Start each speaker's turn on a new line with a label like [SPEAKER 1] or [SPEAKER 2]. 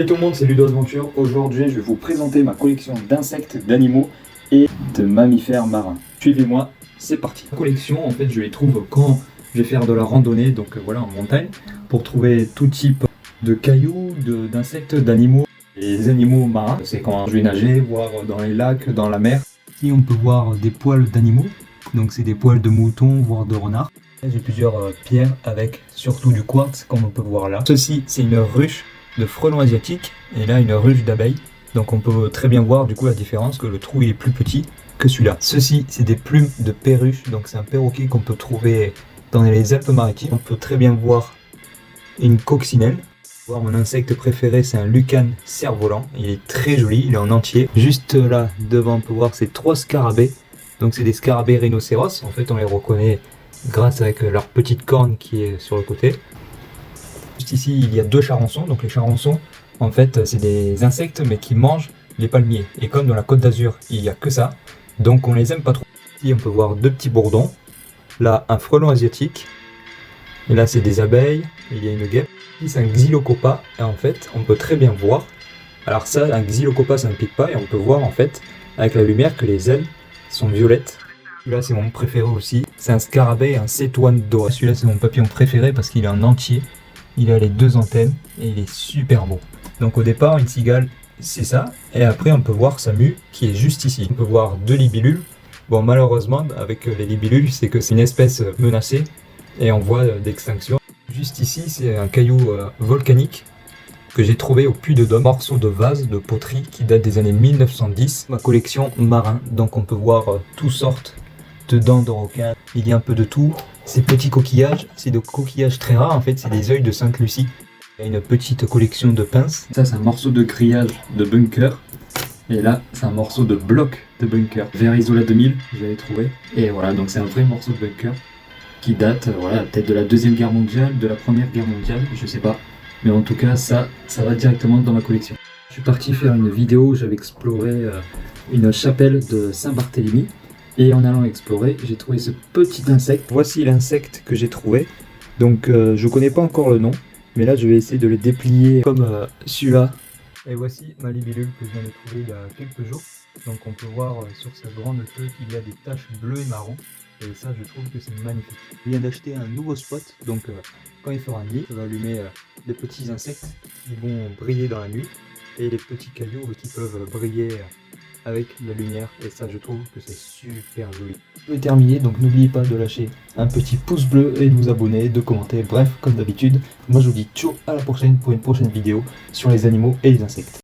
[SPEAKER 1] Salut tout le monde, c'est Ludo Adventure. Aujourd'hui, je vais vous présenter ma collection d'insectes, d'animaux et de mammifères marins. Suivez-moi, c'est parti. La collection, en fait, je les trouve quand je vais faire de la randonnée, donc voilà, en montagne, pour trouver tout type de cailloux, d'insectes, d'animaux. Les animaux marins, c'est quand je vais nager, voir dans les lacs, dans la mer. Ici, on peut voir des poils d'animaux, donc c'est des poils de mouton, voire de renard. J'ai plusieurs pierres avec surtout du quartz, comme on peut voir là. Ceci, c'est une ruche de frelons asiatiques et là une ruche d'abeilles, donc on peut très bien voir du coup la différence, que le trou est plus petit que celui-là. Ceci c'est des plumes de perruche, donc c'est un perroquet qu'on peut trouver dans les Alpes-Maritimes. On peut très bien voir une coccinelle. Mon insecte préféré c'est un lucan cerf-volant, il est très joli, il est en entier. Juste là devant on peut voir ces 3 scarabées, donc c'est des scarabées rhinocéros, en fait on les reconnaît grâce avec leur petite corne qui est sur le côté. Juste ici, il y a 2 charançons. Donc les charançons, en fait, c'est des insectes mais qui mangent les palmiers. Et comme dans la Côte d'Azur, il n'y a que ça, donc on les aime pas trop. Ici, on peut voir 2 petits bourdons. Là, un frelon asiatique. Et là, c'est des abeilles. Il y a une guêpe. Ici, c'est un xylocopa. Et en fait, on peut très bien voir. Alors ça, un xylocopa, ça ne pique pas. Et on peut voir, en fait, avec la lumière, que les ailes sont violettes. Celui-là, c'est mon préféré aussi. C'est un scarabée et un cétoine doré. Celui-là, c'est mon papillon préféré parce qu'il est en entier. Il a les 2 antennes et il est super beau. Donc au départ, une cigale, c'est ça. Et après, on peut voir sa mue qui est juste ici. On peut voir 2 libellules. Bon, malheureusement, avec les libellules, c'est que c'est une espèce menacée et en voie d'extinction. Juste ici, c'est un caillou volcanique que j'ai trouvé au Puy de Dôme. Morceau de vase, de poterie qui date des années 1910. Ma collection marin, donc on peut voir toutes sortes de dents de requin. Il y a un peu de tout. Ces petits coquillages, c'est des coquillages très rares, en fait, c'est des œils de Sainte-Lucie. Il y a une petite collection de pinces. Ça, c'est un morceau de grillage de bunker. Et là, c'est un morceau de bloc de bunker. Vers Isola 2000, j'avais trouvé. Et voilà, donc c'est un vrai morceau de bunker qui date, voilà, peut-être de la Deuxième Guerre mondiale, de la Première Guerre mondiale, je sais pas. Mais en tout cas, ça va directement dans ma collection. Je suis parti faire une vidéo où j'avais exploré une chapelle de Saint-Barthélemy. Et en allant explorer, j'ai trouvé ce petit insecte. Voici l'insecte que j'ai trouvé. Donc je connais pas encore le nom, mais là je vais essayer de le déplier comme celui-là. Et voici ma libellule que je viens de trouver il y a quelques jours. Donc on peut voir sur sa grande queue qu'il y a des taches bleues et marron. Et ça, je trouve que c'est magnifique. Je viens d'acheter un nouveau spot, donc quand il fera nuit, ça va allumer des petits insectes qui vont briller dans la nuit. Et les petits cailloux qui peuvent briller avec la lumière, et ça je trouve que c'est super joli. Je vais terminer, donc n'oubliez pas de lâcher un petit pouce bleu et de vous abonner, de commenter, bref comme d'habitude. Moi je vous dis ciao, à la prochaine pour une prochaine vidéo sur les animaux et les insectes.